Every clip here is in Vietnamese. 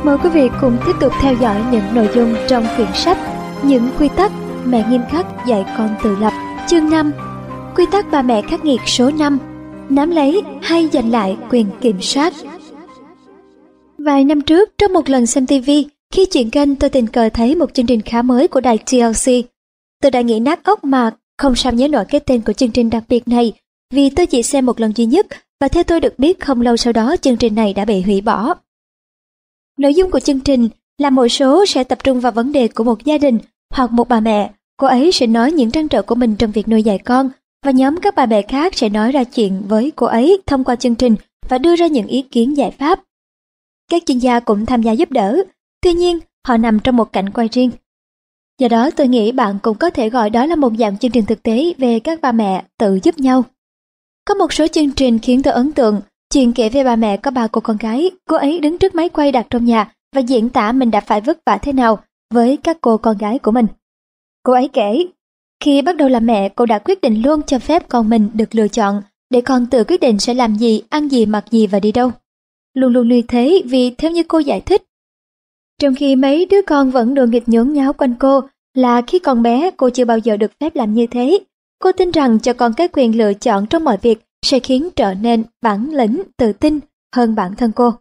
Mời quý vị cùng tiếp tục theo dõi những nội dung trong quyển sách Những quy tắc mẹ nghiêm khắc dạy con tự lập, chương 5. Quy tắc ba mẹ khắc nghiệt số 5: nắm lấy hay giành lại quyền kiểm soát. Vài năm trước, trong một lần xem TV, khi chuyển kênh tôi tình cờ thấy một chương trình khá mới của đài TLC. Tôi đã nghĩ nát óc mà không sao nhớ nổi cái tên của chương trình đặc biệt này, vì tôi chỉ xem một lần duy nhất, và theo tôi được biết không lâu sau đó chương trình này đã bị hủy bỏ. Nội dung của chương trình là mỗi số sẽ tập trung vào vấn đề của một gia đình hoặc một bà mẹ. Cô ấy sẽ nói những trăn trở của mình trong việc nuôi dạy con, và nhóm các bà mẹ khác sẽ nói ra chuyện với cô ấy thông qua chương trình và đưa ra những ý kiến giải pháp. Các chuyên gia cũng tham gia giúp đỡ, tuy nhiên họ nằm trong một cảnh quay riêng. Do đó tôi nghĩ bạn cũng có thể gọi đó là một dạng chương trình thực tế về các bà mẹ tự giúp nhau. Có một số chương trình khiến tôi ấn tượng. Chuyện kể về bà mẹ có 3 cô con gái. Cô ấy đứng trước máy quay đặt trong nhà và diễn tả mình đã phải vất vả thế nào với các cô con gái của mình. Cô ấy kể, khi bắt đầu làm mẹ, cô đã quyết định luôn cho phép con mình được lựa chọn, để con tự quyết định sẽ làm gì, ăn gì, mặc gì và đi đâu. Luôn luôn như thế, vì theo như cô giải thích, trong khi mấy đứa con vẫn đùa nghịch nhốn nháo quanh cô, là khi còn bé cô chưa bao giờ được phép làm như thế. Cô tin rằng cho con cái quyền lựa chọn trong mọi việc sẽ khiến trở nên bản lĩnh, tự tin hơn bản thân cô.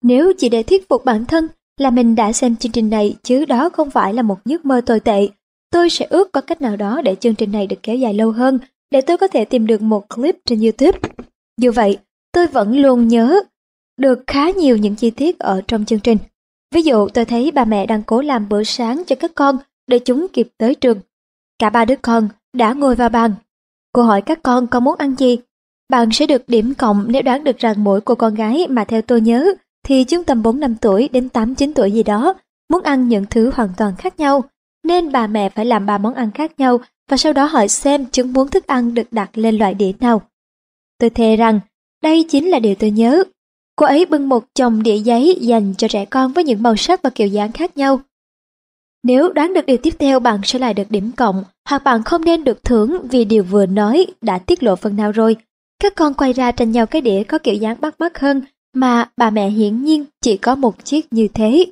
Nếu chỉ để thuyết phục bản thân là mình đã xem chương trình này, chứ đó không phải là một giấc mơ tồi tệ, tôi sẽ ước có cách nào đó để chương trình này được kéo dài lâu hơn, để tôi có thể tìm được một clip trên YouTube. Dù vậy, tôi vẫn luôn nhớ được khá nhiều những chi tiết ở trong chương trình. Ví dụ, tôi thấy bà mẹ đang cố làm bữa sáng cho các con để chúng kịp tới trường. Cả 3 đứa con đã ngồi vào bàn. Cô hỏi các con có muốn ăn gì. Bạn sẽ được điểm cộng nếu đoán được rằng mỗi cô con gái mà theo tôi nhớ thì chúng tầm 4-5 tuổi đến 8-9 tuổi gì đó muốn ăn những thứ hoàn toàn khác nhau. Nên bà mẹ phải làm 3 món ăn khác nhau và sau đó hỏi xem chúng muốn thức ăn được đặt lên loại đĩa nào. Tôi thề rằng đây chính là điều tôi nhớ. Cô ấy bưng một chồng đĩa giấy dành cho trẻ con với những màu sắc và kiểu dáng khác nhau. Nếu đoán được điều tiếp theo, bạn sẽ lại được điểm cộng, hoặc bạn không nên được thưởng vì điều vừa nói đã tiết lộ phần nào rồi. Các con quay ra tranh nhau cái đĩa có kiểu dáng bắt mắt hơn, mà bà mẹ hiển nhiên chỉ có một chiếc như thế.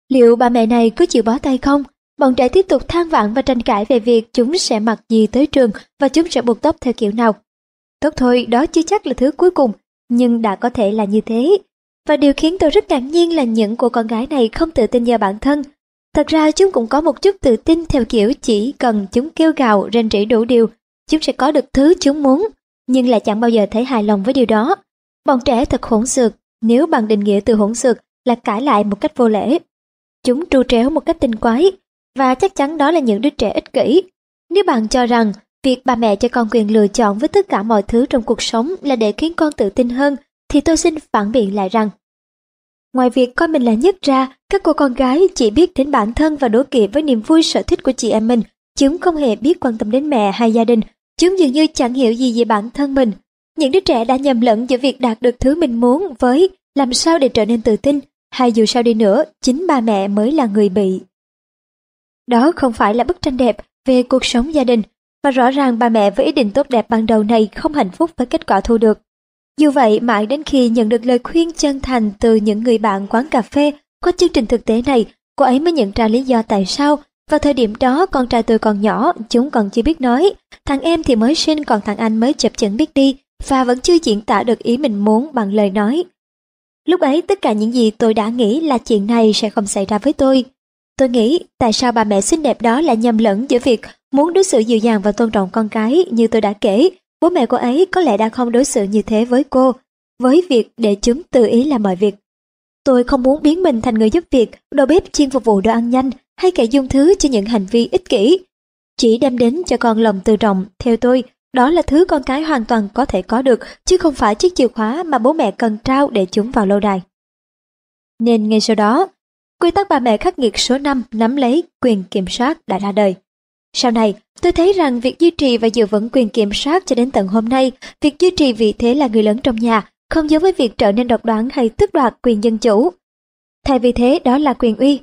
Liệu bà mẹ này có chịu bó tay không? Bọn trẻ tiếp tục than vãn và tranh cãi về việc chúng sẽ mặc gì tới trường và chúng sẽ buộc tóc theo kiểu nào. Tốt thôi, đó chưa chắc là thứ cuối cùng, nhưng đã có thể là như thế. Và điều khiến tôi rất ngạc nhiên là những cô con gái này không tự tin vào bản thân. Thật ra chúng cũng có một chút tự tin theo kiểu chỉ cần chúng kêu gào, rên rỉ đủ điều, chúng sẽ có được thứ chúng muốn, nhưng lại chẳng bao giờ thấy hài lòng với điều đó. Bọn trẻ thật hỗn xược, nếu bằng định nghĩa từ hỗn xược là cãi lại một cách vô lễ. Chúng tru tréo một cách tinh quái, và chắc chắn đó là những đứa trẻ ích kỷ. Nếu bạn cho rằng việc bà mẹ cho con quyền lựa chọn với tất cả mọi thứ trong cuộc sống là để khiến con tự tin hơn, thì tôi xin phản biện lại rằng, ngoài việc coi mình là nhất ra, các cô con gái chỉ biết đến bản thân và đố kỵ với niềm vui sở thích của chị em mình. Chúng không hề biết quan tâm đến mẹ hay gia đình. Chúng dường như chẳng hiểu gì về bản thân mình. Những đứa trẻ đã nhầm lẫn giữa việc đạt được thứ mình muốn với làm sao để trở nên tự tin, hay dù sao đi nữa, chính bà mẹ mới là người bị. Đó không phải là bức tranh đẹp về cuộc sống gia đình, và rõ ràng bà mẹ với ý định tốt đẹp ban đầu này không hạnh phúc với kết quả thu được. Dù vậy, mãi đến khi nhận được lời khuyên chân thành từ những người bạn quán cà phê qua chương trình thực tế này, cô ấy mới nhận ra lý do tại sao. Vào thời điểm đó, con trai tôi còn nhỏ, chúng còn chưa biết nói. Thằng em thì mới sinh, còn thằng anh mới chập chững biết đi, và vẫn chưa diễn tả được ý mình muốn bằng lời nói. Lúc ấy, tất cả những gì tôi đã nghĩ là chuyện này sẽ không xảy ra với tôi. Tôi nghĩ, tại sao bà mẹ xinh đẹp đó lại nhầm lẫn giữa việc muốn đối xử dịu dàng và tôn trọng con cái như tôi đã kể. Bố mẹ cô ấy có lẽ đã không đối xử như thế với cô, với việc để chúng tự ý làm mọi việc. Tôi không muốn biến mình thành người giúp việc, đầu bếp chuyên phục vụ đồ ăn nhanh, hay kẻ dung thứ cho những hành vi ích kỷ. Chỉ đem đến cho con lòng tự trọng, theo tôi, đó là thứ con cái hoàn toàn có thể có được, chứ không phải chiếc chìa khóa mà bố mẹ cần trao để chúng vào lâu đài. Nên ngay sau đó, quy tắc bà mẹ khắc nghiệt số 5 nắm lấy quyền kiểm soát đã ra đời. Sau này, tôi thấy rằng việc duy trì và giữ vững quyền kiểm soát cho đến tận hôm nay, việc duy trì vị thế là người lớn trong nhà, không giống với việc trở nên độc đoán hay tước đoạt quyền dân chủ. Thay vì thế, đó là quyền uy.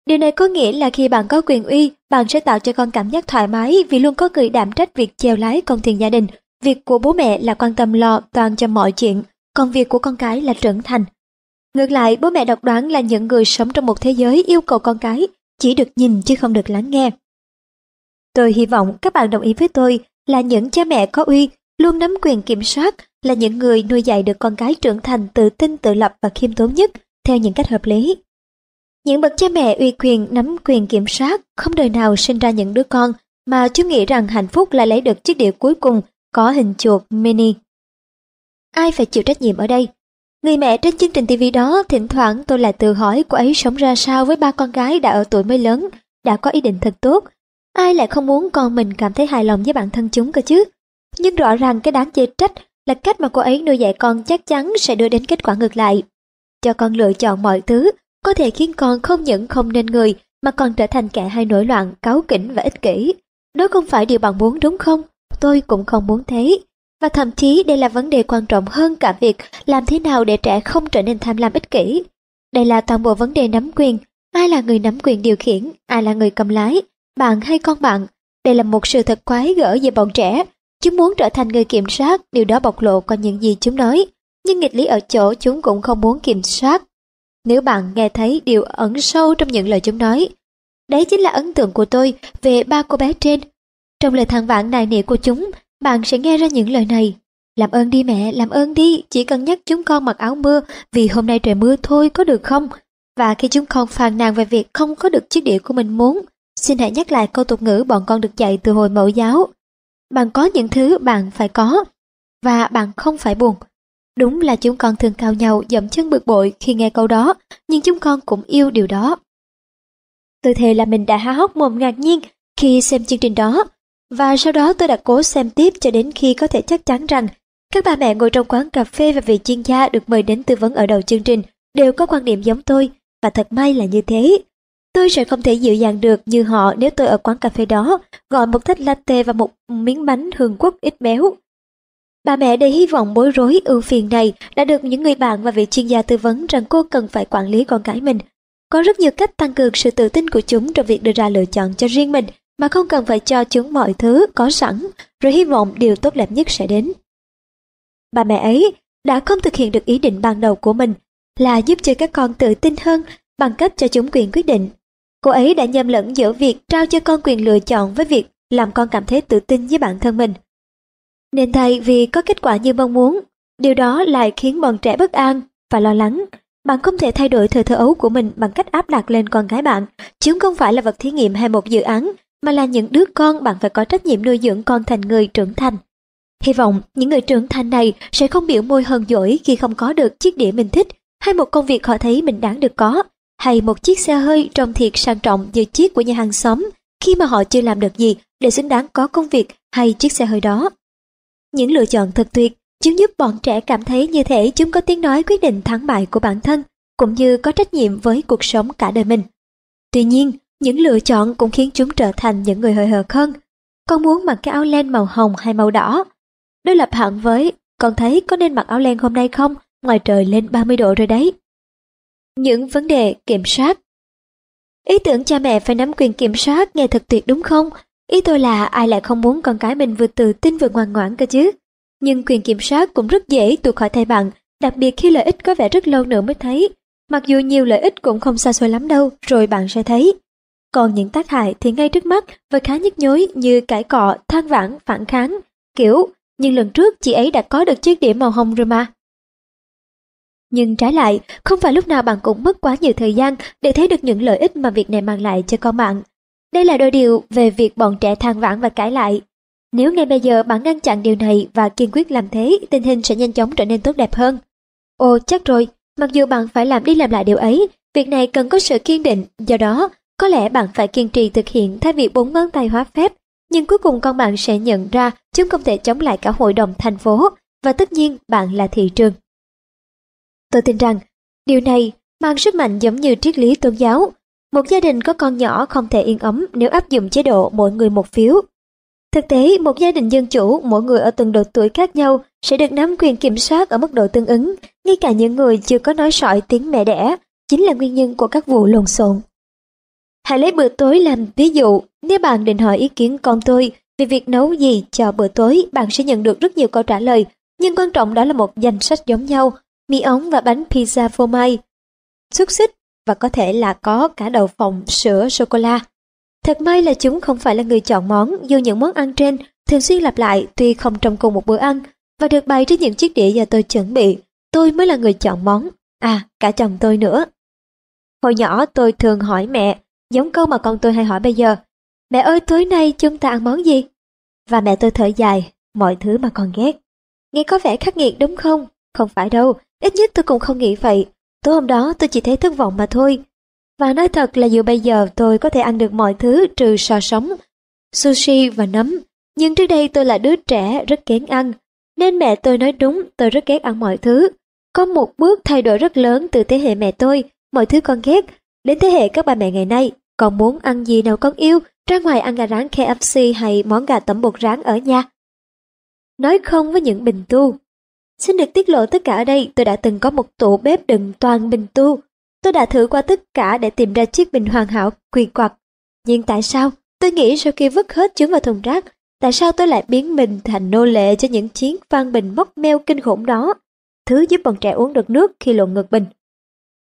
Điều này có nghĩa là khi bạn có quyền uy, bạn sẽ tạo cho con cảm giác thoải mái vì luôn có người đảm trách việc chèo lái con thuyền gia đình. Việc của bố mẹ là quan tâm lo toàn cho mọi chuyện, còn việc của con cái là trưởng thành. Ngược lại, bố mẹ độc đoán là những người sống trong một thế giới yêu cầu con cái chỉ được nhìn chứ không được lắng nghe. Tôi hy vọng các bạn đồng ý với tôi là những cha mẹ có uy, luôn nắm quyền kiểm soát, là những người nuôi dạy được con cái trưởng thành tự tin, tự lập và khiêm tốn nhất theo những cách hợp lý. Những bậc cha mẹ uy quyền nắm quyền kiểm soát không đời nào sinh ra những đứa con mà chúng nghĩ rằng hạnh phúc là lấy được chiếc đĩa cuối cùng có hình chuột mini. Ai phải chịu trách nhiệm ở đây? Người mẹ trên chương trình TV đó, thỉnh thoảng tôi lại tự hỏi cô ấy sống ra sao với ba con gái đã ở tuổi mới lớn, đã có ý định thật tốt. Ai lại không muốn con mình cảm thấy hài lòng với bản thân chúng cơ chứ? Nhưng rõ ràng cái đáng chê trách là cách mà cô ấy nuôi dạy con chắc chắn sẽ đưa đến kết quả ngược lại. Cho con lựa chọn mọi thứ có thể khiến con không những không nên người mà còn trở thành kẻ hay nổi loạn, cáu kỉnh và ích kỷ. Đó không phải điều bạn muốn đúng không? Tôi cũng không muốn thế. Và thậm chí đây là vấn đề quan trọng hơn cả việc làm thế nào để trẻ không trở nên tham lam ích kỷ. Đây là toàn bộ vấn đề nắm quyền. Ai là người nắm quyền điều khiển, ai là người cầm lái, bạn hay con bạn? Đây là một sự thật quái gở về bọn trẻ. Chúng muốn trở thành người kiểm soát, điều đó bộc lộ qua những gì chúng nói. Nhưng nghịch lý ở chỗ chúng cũng không muốn kiểm soát. Nếu bạn nghe thấy điều ẩn sâu trong những lời chúng nói, đấy chính là ấn tượng của tôi về ba cô bé trên. Trong lời than vãn nài nỉ của chúng, bạn sẽ nghe ra những lời này. Làm ơn đi mẹ, làm ơn đi, chỉ cần nhắc chúng con mặc áo mưa vì hôm nay trời mưa thôi có được không? Và khi chúng con phàn nàn về việc không có được chiếc đĩa của mình muốn, xin hãy nhắc lại câu tục ngữ bọn con được dạy từ hồi mẫu giáo. Bạn có những thứ bạn phải có, và bạn không phải buồn. Đúng là chúng con thường cào nhau dậm chân bực bội khi nghe câu đó, nhưng chúng con cũng yêu điều đó. Tôi thề là mình đã há hốc mồm ngạc nhiên khi xem chương trình đó, và sau đó tôi đã cố xem tiếp cho đến khi có thể chắc chắn rằng các bà mẹ ngồi trong quán cà phê và vị chuyên gia được mời đến tư vấn ở đầu chương trình đều có quan điểm giống tôi, và thật may là như thế. Tôi sẽ không thể dịu dàng được như họ nếu tôi ở quán cà phê đó gọi một tách latte và một miếng bánh Hương Quốc ít béo. Bà mẹ đầy hy vọng bối rối ưu phiền này đã được những người bạn và vị chuyên gia tư vấn rằng cô cần phải quản lý con cái mình. Có rất nhiều cách tăng cường sự tự tin của chúng trong việc đưa ra lựa chọn cho riêng mình mà không cần phải cho chúng mọi thứ có sẵn rồi hy vọng điều tốt đẹp nhất sẽ đến. Bà mẹ ấy đã không thực hiện được ý định ban đầu của mình là giúp cho các con tự tin hơn bằng cách cho chúng quyền quyết định. Cô ấy đã nhầm lẫn giữa việc trao cho con quyền lựa chọn với việc làm con cảm thấy tự tin với bản thân mình. Nên thay vì có kết quả như mong muốn, điều đó lại khiến bọn trẻ bất an và lo lắng. Bạn không thể thay đổi thời thơ ấu của mình bằng cách áp đặt lên con cái bạn. Chúng không phải là vật thí nghiệm hay một dự án, mà là những đứa con bạn phải có trách nhiệm nuôi dưỡng con thành người trưởng thành. Hy vọng những người trưởng thành này sẽ không biểu môi hờn dỗi khi không có được chiếc đĩa mình thích, hay một công việc họ thấy mình đáng được có, hay một chiếc xe hơi trông thiệt sang trọng như chiếc của nhà hàng xóm khi mà họ chưa làm được gì để xứng đáng có công việc hay chiếc xe hơi đó. Những lựa chọn thật tuyệt, chúng giúp bọn trẻ cảm thấy như thể chúng có tiếng nói quyết định thắng bại của bản thân, cũng như có trách nhiệm với cuộc sống cả đời mình. Tuy nhiên, những lựa chọn cũng khiến chúng trở thành những người hời hợt hơn. Con muốn mặc cái áo len màu hồng hay màu đỏ? Đối lập hẳn với, con thấy có nên mặc áo len hôm nay không? Ngoài trời lên 30 độ rồi đấy. Những vấn đề kiểm soát. Ý tưởng cha mẹ phải nắm quyền kiểm soát nghe thật tuyệt đúng không? Ý tôi là ai lại không muốn con cái mình vừa tự tin vừa ngoan ngoãn cơ chứ? Nhưng quyền kiểm soát cũng rất dễ tuột khỏi tay bạn, đặc biệt khi lợi ích có vẻ rất lâu nữa mới thấy. Mặc dù nhiều lợi ích cũng không xa xôi lắm đâu, rồi bạn sẽ thấy. Còn những tác hại thì ngay trước mắt và khá nhức nhối như cãi cọ, than vãn, phản kháng, kiểu nhưng lần trước chị ấy đã có được chiếc đĩa màu hồng rồi mà. Nhưng trái lại, không phải lúc nào bạn cũng mất quá nhiều thời gian để thấy được những lợi ích mà việc này mang lại cho con bạn. Đây là đôi điều về việc bọn trẻ than vãn và cãi lại. Nếu ngay bây giờ bạn ngăn chặn điều này và kiên quyết làm thế, tình hình sẽ nhanh chóng trở nên tốt đẹp hơn. Ồ chắc rồi, mặc dù bạn phải làm đi làm lại điều ấy, việc này cần có sự kiên định, do đó có lẽ bạn phải kiên trì thực hiện thay vì 4 ngón tay hóa phép. Nhưng cuối cùng con bạn sẽ nhận ra chúng không thể chống lại cả hội đồng thành phố, và tất nhiên bạn là thị trường. Tôi tin rằng điều này mang sức mạnh giống như triết lý tôn giáo. Một gia đình có con nhỏ không thể yên ấm nếu áp dụng chế độ mỗi người một phiếu. Thực tế, một gia đình dân chủ, mỗi người ở từng độ tuổi khác nhau sẽ được nắm quyền kiểm soát ở mức độ tương ứng, ngay cả những người chưa có nói sỏi tiếng mẹ đẻ, chính là nguyên nhân của các vụ lộn xộn. Hãy lấy bữa tối làm ví dụ, nếu bạn định hỏi ý kiến con tôi về việc nấu gì cho bữa tối, bạn sẽ nhận được rất nhiều câu trả lời, nhưng quan trọng đó là một danh sách giống nhau. mì ống và bánh pizza phô mai, xúc xích và có thể là có cả đậu phộng, sữa, sô-cô-la. Thật may là chúng không phải là người chọn món, dù những món ăn trên thường xuyên lặp lại tuy không trong cùng một bữa ăn và được bày trên những chiếc đĩa do tôi chuẩn bị. Tôi mới là người chọn món, cả chồng tôi nữa. Hồi nhỏ tôi thường hỏi mẹ, giống câu mà con tôi hay hỏi bây giờ: mẹ ơi, tối nay chúng ta ăn món gì? Và mẹ tôi thở dài: mọi thứ mà con ghét. Nghe có vẻ khắc nghiệt đúng không? Không phải đâu, ít nhất tôi cũng không nghĩ vậy. Tối hôm đó tôi chỉ thấy thất vọng mà thôi. Và nói thật là dù bây giờ tôi có thể ăn được mọi thứ trừ xò sống, sushi và nấm, nhưng trước đây tôi là đứa trẻ rất kén ăn. Nên mẹ tôi nói đúng, tôi rất ghét ăn mọi thứ. Có một bước thay đổi rất lớn từ thế hệ mẹ tôi, mọi thứ con ghét, đến thế hệ các bà mẹ ngày nay. Con muốn ăn gì nào con yêu, ra ngoài ăn gà rán KFC hay món gà tẩm bột rán ở nhà. Nói không với những bình tu. Xin được tiết lộ tất cả ở đây, tôi đã từng có một tủ bếp đựng toàn bình tu. Tôi đã thử qua tất cả để tìm ra chiếc bình hoàn hảo quỳ quặt. Nhưng tại sao? Tôi nghĩ sau khi vứt hết chúng vào thùng rác, tại sao tôi lại biến mình thành nô lệ cho những chiến van bình móc meo kinh khủng đó, thứ giúp bọn trẻ uống được nước khi lộn ngược bình.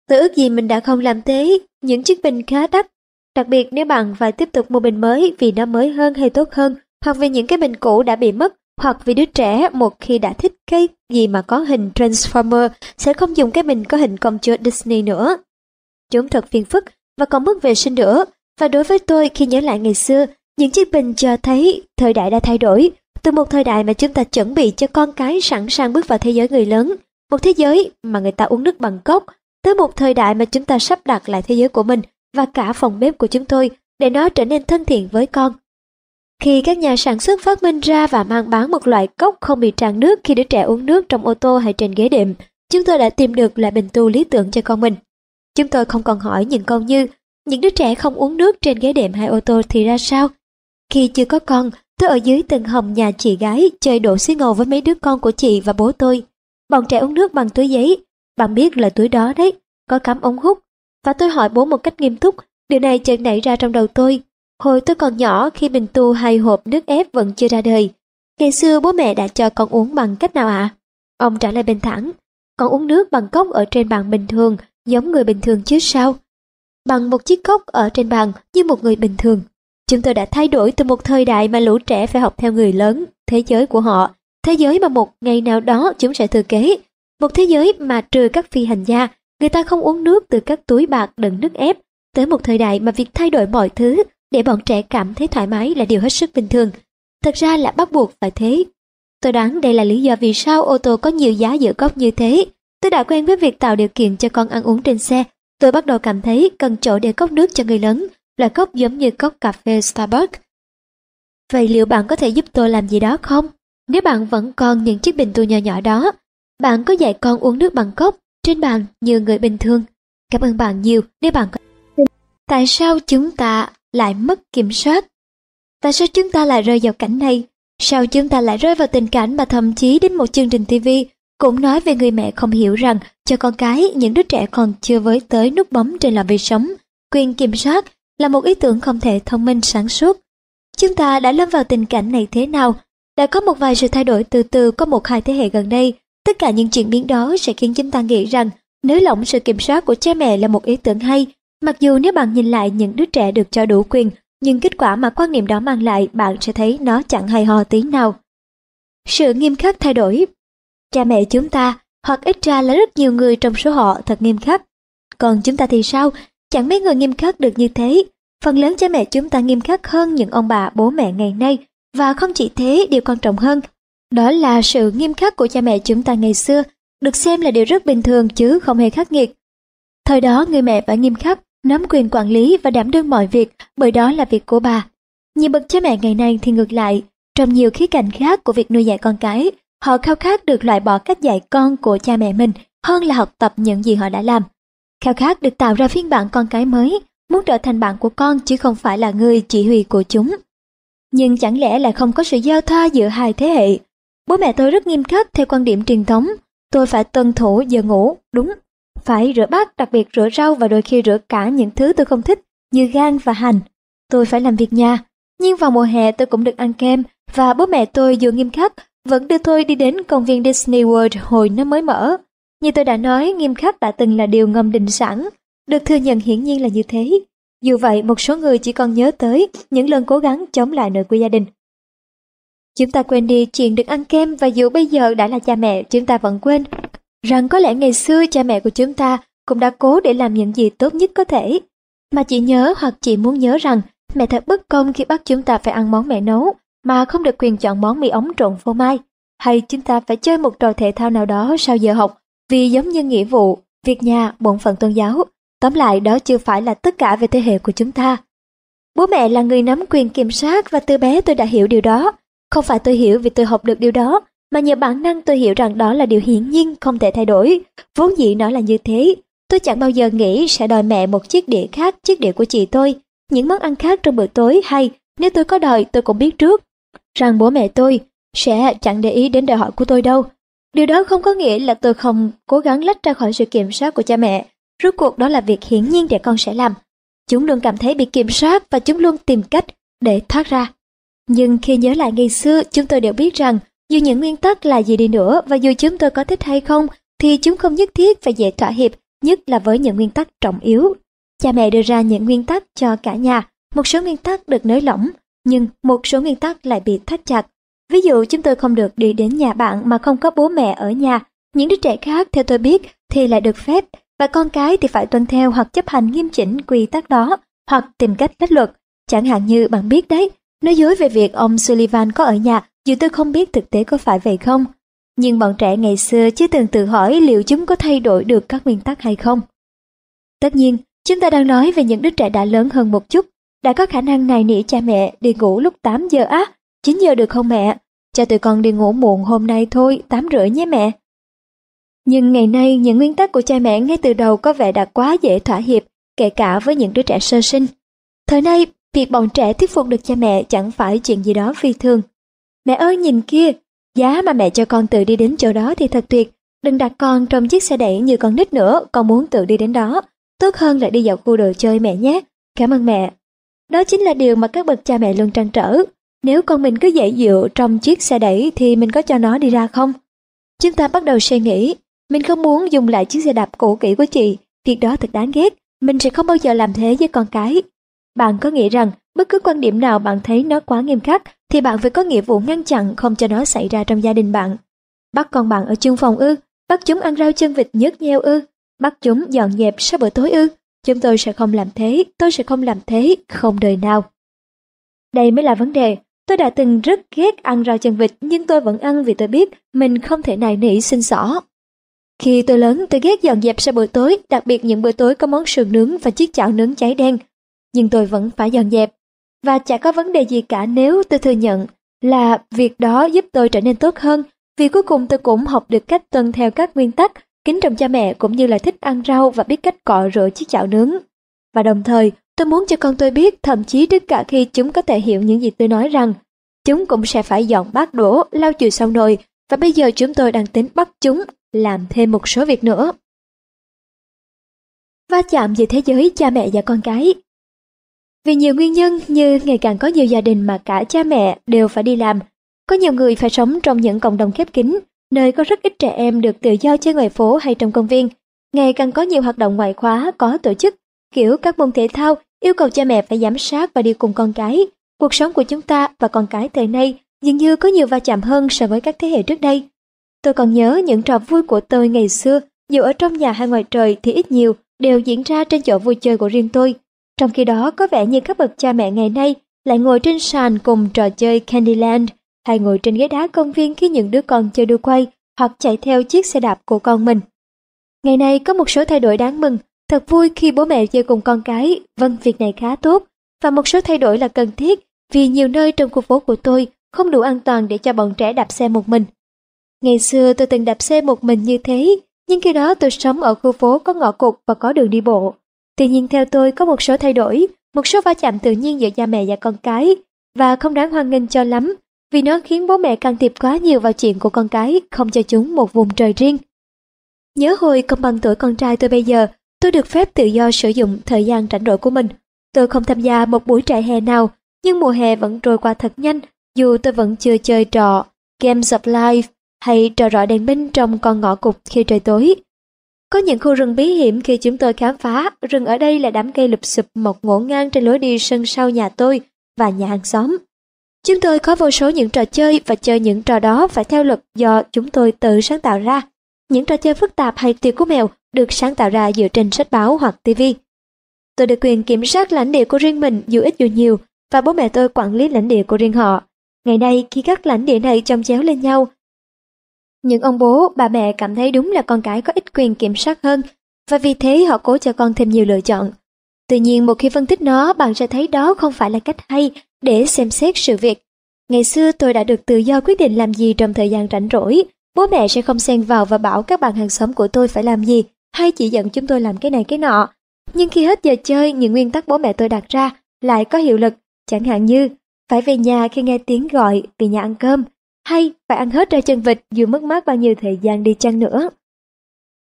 Tôi ước gì mình đã không làm thế. Những chiếc bình khá đắt, đặc biệt nếu bạn phải tiếp tục mua bình mới vì nó mới hơn hay tốt hơn, hoặc vì những cái bình cũ đã bị mất, hoặc vì đứa trẻ một khi đã thích cái gì mà có hình Transformer sẽ không dùng cái bình có hình công chúa Disney nữa. Chúng thật phiền phức và còn mất vệ sinh nữa. Và đối với tôi, khi nhớ lại ngày xưa, những chiếc bình cho thấy thời đại đã thay đổi. Từ một thời đại mà chúng ta chuẩn bị cho con cái sẵn sàng bước vào thế giới người lớn, một thế giới mà người ta uống nước bằng cốc, tới một thời đại mà chúng ta sắp đặt lại thế giới của mình và cả phòng bếp của chúng tôi để nó trở nên thân thiện với con. Khi các nhà sản xuất phát minh ra và mang bán một loại cốc không bị tràn nước khi đứa trẻ uống nước trong ô tô hay trên ghế đệm, chúng tôi đã tìm được loại bình tu lý tưởng cho con mình. Chúng tôi không còn hỏi những câu như: những đứa trẻ không uống nước trên ghế đệm hay ô tô thì ra sao? Khi chưa có con, tôi ở dưới tầng hầm nhà chị gái chơi đổ xí ngầu với mấy đứa con của chị và bố tôi. Bọn trẻ uống nước bằng túi giấy. Bạn biết là túi đó đấy, có cắm ống hút. Và tôi hỏi bố một cách nghiêm túc, điều này chợt nảy ra trong đầu tôi. Hồi tôi còn nhỏ, khi bình tu hay hộp nước ép vẫn chưa ra đời, ngày xưa bố mẹ đã cho con uống bằng cách nào ạ? Ông trả lời bình thản: con uống nước bằng cốc ở trên bàn bình thường, giống người bình thường chứ sao? Bằng một chiếc cốc ở trên bàn như một người bình thường. Chúng tôi đã thay đổi từ một thời đại mà lũ trẻ phải học theo người lớn, thế giới của họ, thế giới mà một ngày nào đó chúng sẽ thừa kế, một thế giới mà trừ các phi hành gia, người ta không uống nước từ các túi bạc đựng nước ép, tới một thời đại mà việc thay đổi mọi thứ để bọn trẻ cảm thấy thoải mái là điều hết sức bình thường. Thật ra là bắt buộc phải thế. Tôi đoán đây là lý do vì sao ô tô có nhiều giá giữ cốc như thế. Tôi đã quen với việc tạo điều kiện cho con ăn uống trên xe. Tôi bắt đầu cảm thấy cần chỗ để cốc nước cho người lớn, loại cốc giống như cốc cà phê Starbucks. Vậy liệu bạn có thể giúp tôi làm gì đó không? Nếu bạn vẫn còn những chiếc bình tu nhỏ nhỏ đó, bạn có dạy con uống nước bằng cốc trên bàn như người bình thường? Cảm ơn bạn nhiều nếu bạn có. Tại sao chúng ta lại mất kiểm soát? Tại sao chúng ta lại rơi vào cảnh này? Sao chúng ta lại rơi vào tình cảnh mà thậm chí đến một chương trình TV cũng nói về người mẹ không hiểu rằng cho con cái, những đứa trẻ còn chưa với tới nút bấm trên lò vi sóng, quyền kiểm soát là một ý tưởng không thể thông minh sáng suốt. Chúng ta đã lâm vào tình cảnh này thế nào? Đã có một vài sự thay đổi từ từ có 1-2 thế hệ gần đây. Tất cả những chuyển biến đó sẽ khiến chúng ta nghĩ rằng nới lỏng sự kiểm soát của cha mẹ là một ý tưởng hay. Mặc dù nếu bạn nhìn lại những đứa trẻ được cho đủ quyền, nhưng kết quả mà quan niệm đó mang lại, bạn sẽ thấy nó chẳng hay ho tí nào. Sự nghiêm khắc thay đổi. Cha mẹ chúng ta, hoặc ít ra là rất nhiều người trong số họ, thật nghiêm khắc. Còn chúng ta thì sao? Chẳng mấy người nghiêm khắc được như thế. Phần lớn cha mẹ chúng ta nghiêm khắc hơn những ông bà bố mẹ ngày nay. Và không chỉ thế, điều quan trọng hơn, đó là sự nghiêm khắc của cha mẹ chúng ta ngày xưa được xem là điều rất bình thường chứ không hề khắc nghiệt. Thời đó người mẹ phải nghiêm khắc, nắm quyền quản lý và đảm đương mọi việc, bởi đó là việc của bà. Nhiều bậc cha mẹ ngày nay thì ngược lại, trong nhiều khía cạnh khác của việc nuôi dạy con cái, họ khao khát được loại bỏ cách dạy con của cha mẹ mình hơn là học tập những gì họ đã làm. Khao khát được tạo ra phiên bản con cái mới, muốn trở thành bạn của con chứ không phải là người chỉ huy của chúng. Nhưng chẳng lẽ lại không có sự giao thoa giữa hai thế hệ? Bố mẹ tôi rất nghiêm khắc theo quan điểm truyền thống. Tôi phải tuân thủ giờ ngủ, đúng. Phải rửa bát, đặc biệt rửa rau và đôi khi rửa cả những thứ tôi không thích như gan và hành. Tôi phải làm việc nhà. Nhưng vào mùa hè tôi cũng được ăn kem và bố mẹ tôi dù nghiêm khắc vẫn đưa tôi đi đến công viên Disney World hồi nó mới mở. Như tôi đã nói, nghiêm khắc đã từng là điều ngầm định sẵn, được thừa nhận hiển nhiên là như thế. Dù vậy, một số người chỉ còn nhớ tới những lần cố gắng chống lại nội quy gia đình. Chúng ta quên đi chuyện được ăn kem, và dù bây giờ đã là cha mẹ, chúng ta vẫn quên rằng có lẽ ngày xưa cha mẹ của chúng ta cũng đã cố để làm những gì tốt nhất có thể. Mà chỉ nhớ hoặc chỉ muốn nhớ rằng mẹ thật bất công khi bắt chúng ta phải ăn món mẹ nấu mà không được quyền chọn món mì ống trộn phô mai, hay chúng ta phải chơi một trò thể thao nào đó sau giờ học vì giống như nghĩa vụ, việc nhà, bổn phận tôn giáo. Tóm lại, đó chưa phải là tất cả về thế hệ của chúng ta. Bố mẹ là người nắm quyền kiểm soát, và từ bé tôi đã hiểu điều đó. Không phải tôi hiểu vì tôi học được điều đó, mà nhờ bản năng tôi hiểu rằng đó là điều hiển nhiên không thể thay đổi. Vốn dĩ nó là như thế. Tôi chẳng bao giờ nghĩ sẽ đòi mẹ một chiếc đĩa khác chiếc đĩa của chị tôi, những món ăn khác trong bữa tối, hay nếu tôi có đòi, tôi cũng biết trước rằng bố mẹ tôi sẽ chẳng để ý đến đòi hỏi của tôi đâu. Điều đó không có nghĩa là tôi không cố gắng lách ra khỏi sự kiểm soát của cha mẹ. Rốt cuộc đó là việc hiển nhiên trẻ con sẽ làm. Chúng luôn cảm thấy bị kiểm soát và chúng luôn tìm cách để thoát ra. Nhưng khi nhớ lại ngày xưa, chúng tôi đều biết rằng dù những nguyên tắc là gì đi nữa, và dù chúng tôi có thích hay không, thì chúng không nhất thiết phải dễ thỏa hiệp, nhất là với những nguyên tắc trọng yếu. Cha mẹ đưa ra những nguyên tắc cho cả nhà. Một số nguyên tắc được nới lỏng, nhưng một số nguyên tắc lại bị thắt chặt. Ví dụ, chúng tôi không được đi đến nhà bạn mà không có bố mẹ ở nhà. Những đứa trẻ khác, theo tôi biết, thì lại được phép, và con cái thì phải tuân theo hoặc chấp hành nghiêm chỉnh quy tắc đó, hoặc tìm cách lách luật. Chẳng hạn như bạn biết đấy, nói dối về việc ông Sullivan có ở nhà, dù tôi không biết thực tế có phải vậy không. Nhưng bọn trẻ ngày xưa chưa từng tự hỏi liệu chúng có thay đổi được các nguyên tắc hay không. Tất nhiên, chúng ta đang nói về những đứa trẻ đã lớn hơn một chút, đã có khả năng nài nỉ cha mẹ đi ngủ lúc 8 giờ á, 9 giờ được không mẹ? Cho tụi con đi ngủ muộn hôm nay thôi, 8 rưỡi nhé mẹ. Nhưng ngày nay, những nguyên tắc của cha mẹ ngay từ đầu có vẻ đã quá dễ thỏa hiệp, kể cả với những đứa trẻ sơ sinh. Thời nay, việc bọn trẻ thuyết phục được cha mẹ chẳng phải chuyện gì đó phi thường. Mẹ ơi nhìn kia, giá mà mẹ cho con tự đi đến chỗ đó thì thật tuyệt. Đừng đặt con trong chiếc xe đẩy như con nít nữa, con muốn tự đi đến đó. Tốt hơn là đi dạo khu đồ chơi mẹ nhé. Cảm ơn mẹ. Đó chính là điều mà các bậc cha mẹ luôn trăn trở. Nếu con mình cứ dậy dựa trong chiếc xe đẩy thì mình có cho nó đi ra không? Chúng ta bắt đầu suy nghĩ, mình không muốn dùng lại chiếc xe đạp cũ kỹ của chị, việc đó thật đáng ghét, mình sẽ không bao giờ làm thế với con cái. Bạn có nghĩ rằng bất cứ quan điểm nào bạn thấy nó quá nghiêm khắc thì bạn phải có nghĩa vụ ngăn chặn không cho nó xảy ra trong gia đình bạn. Bắt con bạn ở chung phòng ư? Bắt chúng ăn rau chân vịt nhớt nheo ư? Bắt chúng dọn dẹp sau bữa tối ư? Chúng tôi sẽ không làm thế, tôi sẽ không làm thế, không đời nào. Đây mới là vấn đề. Tôi đã từng rất ghét ăn rau chân vịt, nhưng tôi vẫn ăn vì tôi biết mình không thể nài nỉ xin xỏ. Khi tôi lớn, tôi ghét dọn dẹp sau bữa tối, đặc biệt những bữa tối có món sườn nướng và chiếc chảo nướng cháy đen. Nhưng tôi vẫn phải dọn dẹp. Và chả có vấn đề gì cả nếu tôi thừa nhận là việc đó giúp tôi trở nên tốt hơn, vì cuối cùng tôi cũng học được cách tuân theo các nguyên tắc, kính trọng cha mẹ cũng như là thích ăn rau và biết cách cọ rửa chiếc chảo nướng. Và đồng thời, tôi muốn cho con tôi biết, thậm chí tất cả khi chúng có thể hiểu những gì tôi nói, rằng chúng cũng sẽ phải dọn bát đũa, lau chùi xong nồi, và bây giờ chúng tôi đang tính bắt chúng làm thêm một số việc nữa. Va chạm giữa thế giới cha mẹ và con cái. Vì nhiều nguyên nhân như ngày càng có nhiều gia đình mà cả cha mẹ đều phải đi làm, có nhiều người phải sống trong những cộng đồng khép kín, nơi có rất ít trẻ em được tự do chơi ngoài phố hay trong công viên. Ngày càng có nhiều hoạt động ngoại khóa có tổ chức, kiểu các môn thể thao yêu cầu cha mẹ phải giám sát và đi cùng con cái. Cuộc sống của chúng ta và con cái thời nay dường như có nhiều va chạm hơn so với các thế hệ trước đây. Tôi còn nhớ những trò vui của tôi ngày xưa, dù ở trong nhà hay ngoài trời thì ít nhiều đều diễn ra trên chỗ vui chơi của riêng tôi. Trong khi đó, có vẻ như các bậc cha mẹ ngày nay lại ngồi trên sàn cùng trò chơi Candyland, hay ngồi trên ghế đá công viên khi những đứa con chơi đua quay hoặc chạy theo chiếc xe đạp của con mình. Ngày nay có một số thay đổi đáng mừng, thật vui khi bố mẹ chơi cùng con cái, vâng việc này khá tốt, và một số thay đổi là cần thiết vì nhiều nơi trong khu phố của tôi không đủ an toàn để cho bọn trẻ đạp xe một mình. Ngày xưa tôi từng đạp xe một mình như thế, nhưng khi đó tôi sống ở khu phố có ngõ cụt và có đường đi bộ. Tuy nhiên theo tôi có một số thay đổi, một số va chạm tự nhiên giữa cha mẹ và con cái, và không đáng hoan nghênh cho lắm, vì nó khiến bố mẹ can thiệp quá nhiều vào chuyện của con cái, không cho chúng một vùng trời riêng. Nhớ hồi còn bằng tuổi con trai tôi bây giờ, tôi được phép tự do sử dụng thời gian rảnh rỗi của mình. Tôi không tham gia một buổi trại hè nào, nhưng mùa hè vẫn trôi qua thật nhanh, dù tôi vẫn chưa chơi trò Games of Life hay trò rọi đèn pin trong con ngõ cụt khi trời tối. Có những khu rừng bí hiểm khi chúng tôi khám phá, rừng ở đây là đám cây lụp xụp mọc ngổn ngang trên lối đi sân sau nhà tôi và nhà hàng xóm. Chúng tôi có vô số những trò chơi và chơi những trò đó phải theo luật do chúng tôi tự sáng tạo ra. Những trò chơi phức tạp hay tuyệt cú mèo được sáng tạo ra dựa trên sách báo hoặc TV. Tôi được quyền kiểm soát lãnh địa của riêng mình dù ít dù nhiều, và bố mẹ tôi quản lý lãnh địa của riêng họ. Ngày nay khi các lãnh địa này chồng chéo lên nhau, những ông bố, bà mẹ cảm thấy đúng là con cái có ít quyền kiểm soát hơn, và vì thế họ cố cho con thêm nhiều lựa chọn. Tuy nhiên một khi phân tích nó, bạn sẽ thấy đó không phải là cách hay để xem xét sự việc. Ngày xưa tôi đã được tự do quyết định làm gì trong thời gian rảnh rỗi. Bố mẹ sẽ không xen vào và bảo các bạn hàng xóm của tôi phải làm gì, hay chỉ dẫn chúng tôi làm cái này cái nọ. Nhưng khi hết giờ chơi, những nguyên tắc bố mẹ tôi đặt ra lại có hiệu lực, chẳng hạn như phải về nhà khi nghe tiếng gọi vì nhà ăn cơm, hay phải ăn hết rau chân vịt dù mất mát bao nhiêu thời gian đi chăng nữa.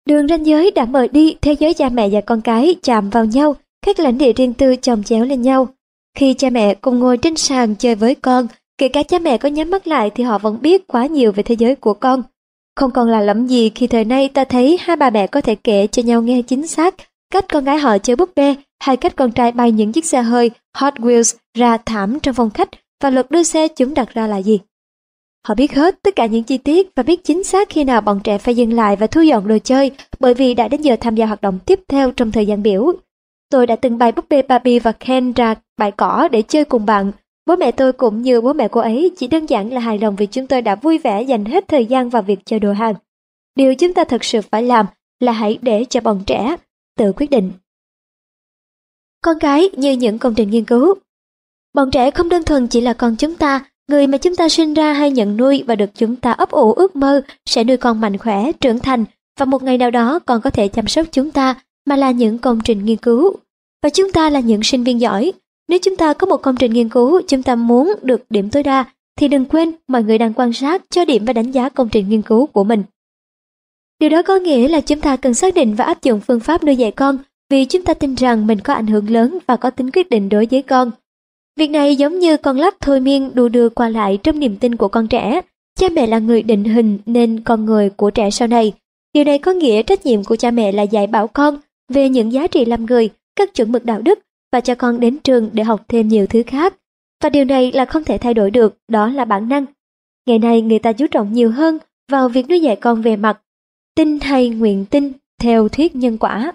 Đường ranh giới đã mờ đi, thế giới cha mẹ và con cái chạm vào nhau, các lãnh địa riêng tư chồng chéo lên nhau. Khi cha mẹ cùng ngồi trên sàn chơi với con, kể cả cha mẹ có nhắm mắt lại thì họ vẫn biết quá nhiều về thế giới của con. Không còn lạ lẫm gì khi thời nay ta thấy hai bà mẹ có thể kể cho nhau nghe chính xác cách con gái họ chơi búp bê hay cách con trai bay những chiếc xe hơi Hot Wheels ra thảm trong phòng khách và luật đưa xe chúng đặt ra là gì. Họ biết hết tất cả những chi tiết và biết chính xác khi nào bọn trẻ phải dừng lại và thu dọn đồ chơi, bởi vì đã đến giờ tham gia hoạt động tiếp theo trong thời gian biểu. Tôi đã từng bày búp bê Barbie và Ken ra bãi cỏ để chơi cùng bạn. Bố mẹ tôi cũng như bố mẹ cô ấy chỉ đơn giản là hài lòng vì chúng tôi đã vui vẻ dành hết thời gian vào việc chơi đồ hàng. Điều chúng ta thật sự phải làm là hãy để cho bọn trẻ tự quyết định. Con cái như những công trình nghiên cứu. Bọn trẻ không đơn thuần chỉ là con chúng ta, người mà chúng ta sinh ra hay nhận nuôi và được chúng ta ấp ủ ước mơ sẽ nuôi con mạnh khỏe, trưởng thành và một ngày nào đó còn có thể chăm sóc chúng ta, mà là những công trình nghiên cứu. Và chúng ta là những sinh viên giỏi. Nếu chúng ta có một công trình nghiên cứu chúng ta muốn được điểm tối đa, thì đừng quên mọi người đang quan sát, cho điểm và đánh giá công trình nghiên cứu của mình. Điều đó có nghĩa là chúng ta cần xác định và áp dụng phương pháp nuôi dạy con, vì chúng ta tin rằng mình có ảnh hưởng lớn và có tính quyết định đối với con. Việc này giống như con lắc thôi miên đu đưa qua lại trong niềm tin của con trẻ. Cha mẹ là người định hình nên con người của trẻ sau này. Điều này có nghĩa trách nhiệm của cha mẹ là dạy bảo con về những giá trị làm người, các chuẩn mực đạo đức và cho con đến trường để học thêm nhiều thứ khác. Và điều này là không thể thay đổi được, đó là bản năng. Ngày nay người ta chú trọng nhiều hơn vào việc nuôi dạy con về mặt tin hay nguyện tin theo thuyết nhân quả.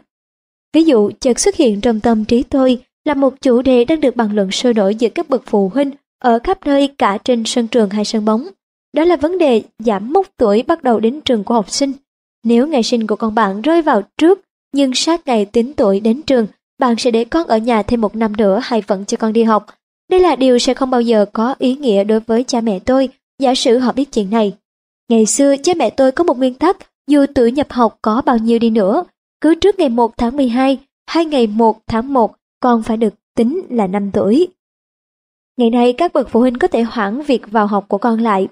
Ví dụ chợt xuất hiện trong tâm trí tôi là một chủ đề đang được bàn luận sôi nổi giữa các bậc phụ huynh ở khắp nơi, cả trên sân trường hay sân bóng. Đó là vấn đề giảm mốc tuổi bắt đầu đến trường của học sinh. Nếu ngày sinh của con bạn rơi vào trước nhưng sát ngày tính tuổi đến trường, bạn sẽ để con ở nhà thêm một năm nữa hay vẫn cho con đi học? Đây là điều sẽ không bao giờ có ý nghĩa đối với cha mẹ tôi, giả sử họ biết chuyện này. Ngày xưa cha mẹ tôi có một nguyên tắc, dù tuổi nhập học có bao nhiêu đi nữa, cứ trước ngày 1 tháng 12 hay ngày 1 tháng 1, con phải được tính là 5 tuổi. Ngày nay các bậc phụ huynh có thể hoãn việc vào học của con lại.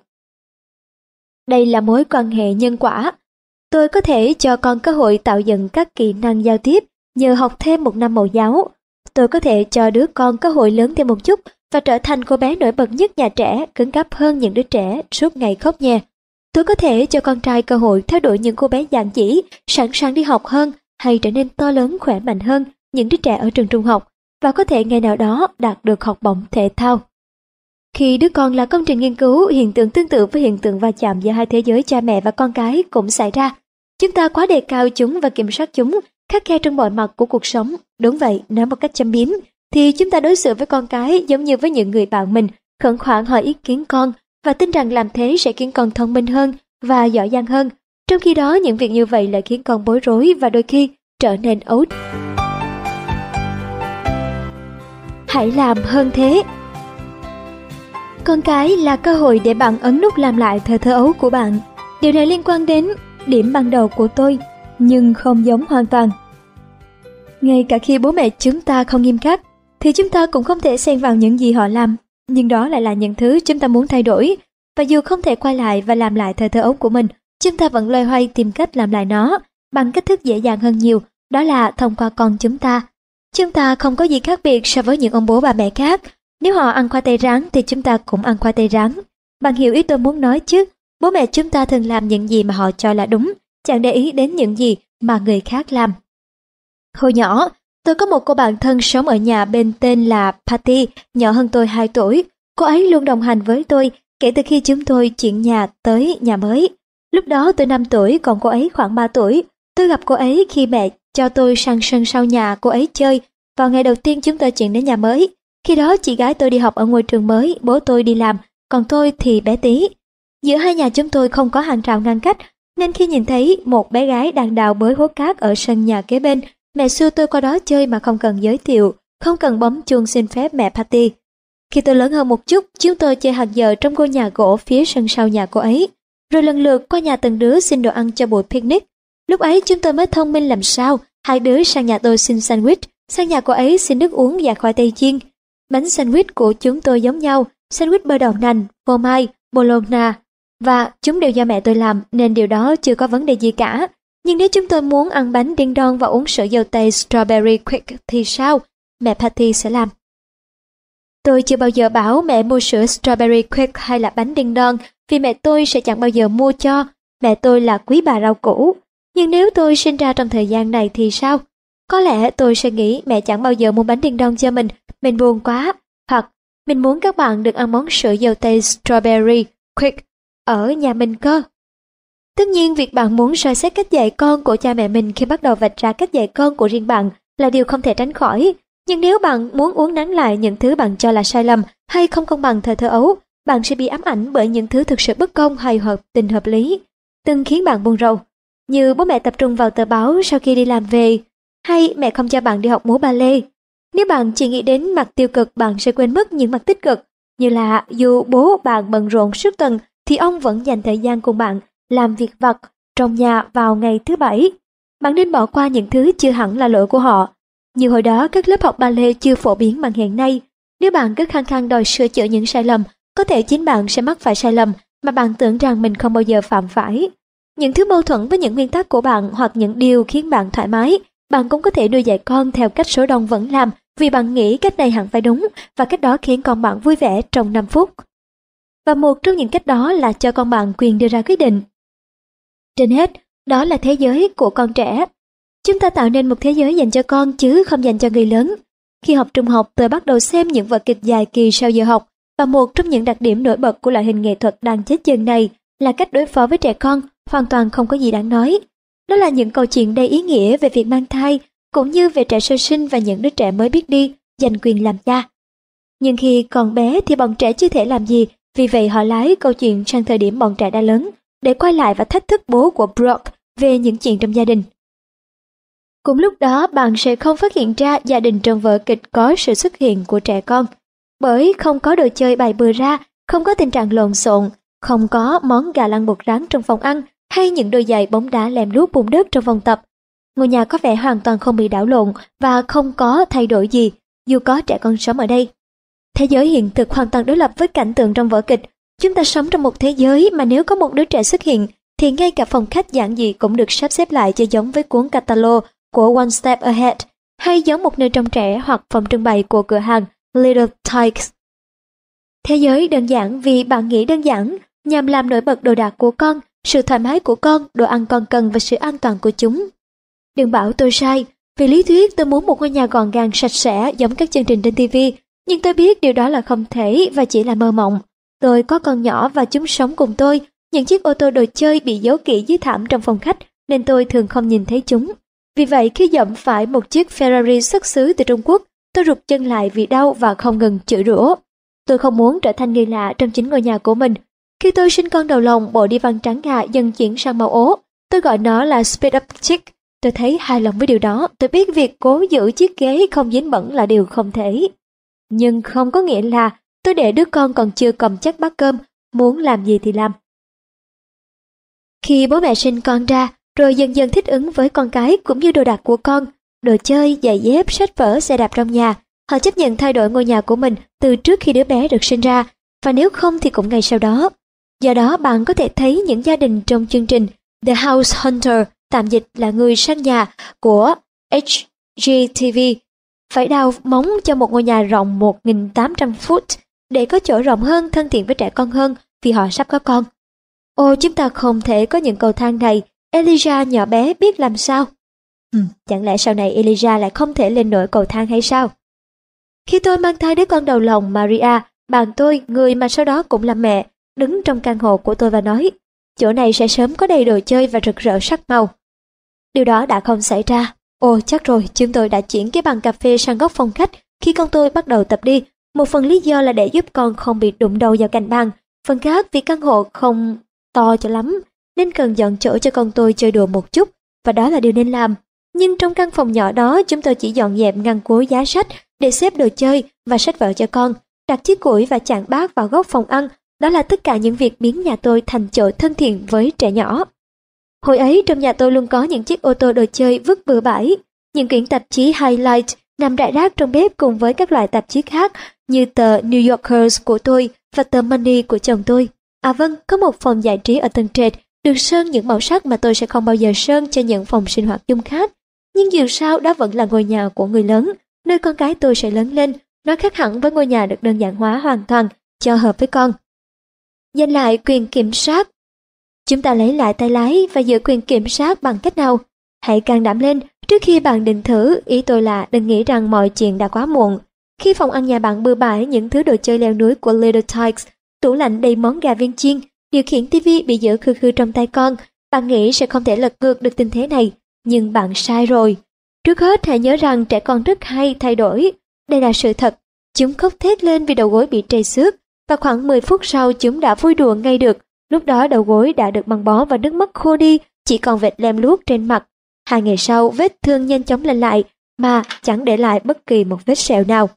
Đây là mối quan hệ nhân quả. Tôi có thể cho con cơ hội tạo dựng các kỹ năng giao tiếp nhờ học thêm một năm mẫu giáo. Tôi có thể cho đứa con cơ hội lớn thêm một chút và trở thành cô bé nổi bật nhất nhà trẻ, cứng cáp hơn những đứa trẻ suốt ngày khóc nhè. Tôi có thể cho con trai cơ hội theo đuổi những cô bé dạn dĩ, sẵn sàng đi học hơn, hay trở nên to lớn khỏe mạnh hơn những đứa trẻ ở trường trung học, và có thể ngày nào đó đạt được học bổng thể thao. Khi đứa con là công trình nghiên cứu, hiện tượng tương tự với hiện tượng va chạm giữa hai thế giới cha mẹ và con cái cũng xảy ra. Chúng ta quá đề cao chúng và kiểm soát chúng, khắt khe trong mọi mặt của cuộc sống. Đúng vậy, nói một cách châm biếm, thì chúng ta đối xử với con cái giống như với những người bạn mình, khẩn khoản hỏi ý kiến con và tin rằng làm thế sẽ khiến con thông minh hơn và giỏi giang hơn. Trong khi đó, những việc như vậy lại khiến con bối rối và đôi khi trở nên ấu. Hãy làm hơn thế. Con cái là cơ hội để bạn ấn nút làm lại thời thơ ấu của bạn. Điều này liên quan đến điểm ban đầu của tôi, nhưng không giống hoàn toàn. Ngay cả khi bố mẹ chúng ta không nghiêm khắc, thì chúng ta cũng không thể xen vào những gì họ làm. Nhưng đó lại là những thứ chúng ta muốn thay đổi. Và dù không thể quay lại và làm lại thời thơ ấu của mình, chúng ta vẫn loay hoay tìm cách làm lại nó bằng cách thức dễ dàng hơn nhiều, đó là thông qua con chúng ta. Chúng ta không có gì khác biệt so với những ông bố bà mẹ khác. Nếu họ ăn khoai tây rán thì chúng ta cũng ăn khoai tây rán. Bạn hiểu ý tôi muốn nói chứ? Bố mẹ chúng ta thường làm những gì mà họ cho là đúng, chẳng để ý đến những gì mà người khác làm. Hồi nhỏ, tôi có một cô bạn thân sống ở nhà bên tên là Patty, nhỏ hơn tôi 2 tuổi. Cô ấy luôn đồng hành với tôi kể từ khi chúng tôi chuyển nhà tới nhà mới. Lúc đó tôi 5 tuổi, còn cô ấy khoảng 3 tuổi. Tôi gặp cô ấy khi mẹ cho tôi sang sân sau nhà cô ấy chơi vào ngày đầu tiên chúng tôi chuyển đến nhà mới. Khi đó chị gái tôi đi học ở ngôi trường mới, bố tôi đi làm, còn tôi thì bé tí. Giữa hai nhà chúng tôi không có hàng rào ngăn cách, nên khi nhìn thấy một bé gái đang đào bới hố cát ở sân nhà kế bên, mẹ xua tôi qua đó chơi mà không cần giới thiệu, không cần bấm chuông xin phép mẹ Patty. Khi tôi lớn hơn một chút, chúng tôi chơi hàng giờ trong ngôi nhà gỗ phía sân sau nhà cô ấy, rồi lần lượt qua nhà từng đứa xin đồ ăn cho buổi picnic. Lúc ấy chúng tôi mới thông minh làm sao, hai đứa sang nhà tôi xin sandwich, sang nhà cô ấy xin nước uống và khoai tây chiên. Bánh sandwich của chúng tôi giống nhau, sandwich bơ đậu nành, phô mai, bologna, và chúng đều do mẹ tôi làm nên điều đó chưa có vấn đề gì cả. Nhưng nếu chúng tôi muốn ăn bánh đinh đon và uống sữa dâu tây strawberry quick thì sao? Mẹ Patty sẽ làm. Tôi chưa bao giờ bảo mẹ mua sữa strawberry quick hay là bánh đinh đon vì mẹ tôi sẽ chẳng bao giờ mua cho. Mẹ tôi là quý bà rau củ. Nhưng nếu tôi sinh ra trong thời gian này thì sao? Có lẽ tôi sẽ nghĩ mẹ chẳng bao giờ mua bánh đinh đon cho mình buồn quá. Hoặc mình muốn các bạn được ăn món sữa dâu tây strawberry quick ở nhà mình cơ. Tất nhiên việc bạn muốn soi xét cách dạy con của cha mẹ mình khi bắt đầu vạch ra cách dạy con của riêng bạn là điều không thể tránh khỏi. Nhưng nếu bạn muốn uốn nắn lại những thứ bạn cho là sai lầm hay không công bằng thời thơ ấu, bạn sẽ bị ám ảnh bởi những thứ thực sự bất công hay hợp tình hợp lý, từng khiến bạn buồn rầu. Như bố mẹ tập trung vào tờ báo sau khi đi làm về, hay mẹ không cho bạn đi học múa ballet. Nếu bạn chỉ nghĩ đến mặt tiêu cực, bạn sẽ quên mất những mặt tích cực, như là dù bố bạn bận rộn suốt tuần thì ông vẫn dành thời gian cùng bạn làm việc vặt trong nhà vào ngày thứ Bảy. Bạn nên bỏ qua những thứ chưa hẳn là lỗi của họ. Như hồi đó các lớp học ballet chưa phổ biến bằng hiện nay. Nếu bạn cứ khăng khăng đòi sửa chữa những sai lầm, có thể chính bạn sẽ mắc phải sai lầm mà bạn tưởng rằng mình không bao giờ phạm phải. Những thứ mâu thuẫn với những nguyên tắc của bạn hoặc những điều khiến bạn thoải mái, bạn cũng có thể nuôi dạy con theo cách số đông vẫn làm vì bạn nghĩ cách này hẳn phải đúng và cách đó khiến con bạn vui vẻ trong 5 phút. Và một trong những cách đó là cho con bạn quyền đưa ra quyết định. Trên hết, đó là thế giới của con trẻ. Chúng ta tạo nên một thế giới dành cho con chứ không dành cho người lớn. Khi học trung học, tôi bắt đầu xem những vở kịch dài kỳ sau giờ học, và một trong những đặc điểm nổi bật của loại hình nghệ thuật đang chết dần này là cách đối phó với trẻ con hoàn toàn không có gì đáng nói. Đó là những câu chuyện đầy ý nghĩa về việc mang thai, cũng như về trẻ sơ sinh và những đứa trẻ mới biết đi, giành quyền làm cha. Nhưng khi còn bé thì bọn trẻ chưa thể làm gì, vì vậy họ lái câu chuyện sang thời điểm bọn trẻ đã lớn, để quay lại và thách thức bố của Brooke về những chuyện trong gia đình. Cùng lúc đó, bạn sẽ không phát hiện ra gia đình trong vở kịch có sự xuất hiện của trẻ con, bởi không có đồ chơi bày bừa ra, không có tình trạng lộn xộn, không có món gà lăng bột rán trong phòng ăn hay những đôi giày bóng đá lem luốc bùn đất trong phòng tập. Ngôi nhà có vẻ hoàn toàn không bị đảo lộn và không có thay đổi gì, dù có trẻ con sống ở đây. Thế giới hiện thực hoàn toàn đối lập với cảnh tượng trong vở kịch. Chúng ta sống trong một thế giới mà nếu có một đứa trẻ xuất hiện, thì ngay cả phòng khách giản dị cũng được sắp xếp lại cho giống với cuốn catalog của One Step Ahead, hay giống một nơi trông trẻ hoặc phòng trưng bày của cửa hàng Little Tikes. Thế giới đơn giản vì bạn nghĩ đơn giản, nhằm làm nổi bật đồ đạc của con, sự thoải mái của con, đồ ăn con cần và sự an toàn của chúng. Đừng bảo tôi sai, vì lý thuyết tôi muốn một ngôi nhà gọn gàng sạch sẽ giống các chương trình trên TV, nhưng tôi biết điều đó là không thể và chỉ là mơ mộng. Tôi có con nhỏ và chúng sống cùng tôi, những chiếc ô tô đồ chơi bị giấu kỹ dưới thảm trong phòng khách nên tôi thường không nhìn thấy chúng. Vì vậy khi dẫm phải một chiếc Ferrari xuất xứ từ Trung Quốc, tôi rụt chân lại vì đau và không ngừng chửi rủa. Tôi không muốn trở thành người lạ trong chính ngôi nhà của mình. Khi tôi sinh con đầu lòng, bộ đi văn trắng ngà dần chuyển sang màu ố. Tôi gọi nó là Speed Up Chick. Tôi thấy hài lòng với điều đó. Tôi biết việc cố giữ chiếc ghế không dính bẩn là điều không thể. Nhưng không có nghĩa là tôi để đứa con còn chưa cầm chắc bát cơm, muốn làm gì thì làm. Khi bố mẹ sinh con ra, rồi dần dần thích ứng với con cái cũng như đồ đạc của con, đồ chơi, giày dép, sách vở, xe đạp trong nhà, họ chấp nhận thay đổi ngôi nhà của mình từ trước khi đứa bé được sinh ra, và nếu không thì cũng ngay sau đó. Do đó bạn có thể thấy những gia đình trong chương trình The House Hunter, tạm dịch là người săn nhà của HGTV, phải đào móng cho một ngôi nhà rộng 1.800 foot để có chỗ rộng hơn, thân thiện với trẻ con hơn vì họ sắp có con. Ồ, chúng ta không thể có những cầu thang này Elijah nhỏ bé biết làm sao? Chẳng lẽ sau này Elijah lại không thể lên nổi cầu thang hay sao? Khi tôi mang thai đứa con đầu lòng Maria, bạn tôi, người mà sau đó cũng là mẹ, đứng trong căn hộ của tôi và nói, chỗ này sẽ sớm có đầy đồ chơi và rực rỡ sắc màu. Điều đó đã không xảy ra. Ồ chắc rồi, chúng tôi đã chuyển cái bàn cà phê sang góc phòng khách khi con tôi bắt đầu tập đi. Một phần lý do là để giúp con không bị đụng đầu vào cạnh bàn, phần khác vì căn hộ không to cho lắm, nên cần dọn chỗ cho con tôi chơi đùa một chút, và đó là điều nên làm. Nhưng trong căn phòng nhỏ đó, chúng tôi chỉ dọn dẹp ngăn cuối giá sách để xếp đồ chơi và sách vở cho con, đặt chiếc củi và chạn bát vào góc phòng ăn. Đó là tất cả những việc biến nhà tôi thành chỗ thân thiện với trẻ nhỏ. Hồi ấy trong nhà tôi luôn có những chiếc ô tô đồ chơi vứt bừa bãi, những quyển tạp chí Highlight nằm rải rác trong bếp cùng với các loại tạp chí khác như tờ New Yorker của tôi và tờ Money của chồng tôi. À vâng, có một phòng giải trí ở tầng trệt được sơn những màu sắc mà tôi sẽ không bao giờ sơn cho những phòng sinh hoạt chung khác. Nhưng dù sao đó vẫn là ngôi nhà của người lớn, nơi con cái tôi sẽ lớn lên. Nó khác hẳn với ngôi nhà được đơn giản hóa hoàn toàn cho hợp với con. Giành lại quyền kiểm soát. Chúng ta lấy lại tay lái và giữ quyền kiểm soát bằng cách nào? Hãy can đảm lên trước khi bạn định thử. Ý tôi là đừng nghĩ rằng mọi chuyện đã quá muộn. Khi phòng ăn nhà bạn bừa bãi những thứ đồ chơi leo núi của Little Tikes, tủ lạnh đầy món gà viên chiên, điều khiển tivi bị giữ khư khư trong tay con, bạn nghĩ sẽ không thể lật ngược được tình thế này. Nhưng bạn sai rồi. Trước hết hãy nhớ rằng trẻ con rất hay thay đổi. Đây là sự thật. Chúng khóc thét lên vì đầu gối bị trầy xước, và khoảng 10 phút sau chúng đã vui đùa ngay được. Lúc đó đầu gối đã được băng bó và nước mắt khô đi, chỉ còn vệt lem luốc trên mặt. 2 ngày sau, vết thương nhanh chóng lành lại mà chẳng để lại bất kỳ một vết sẹo nào.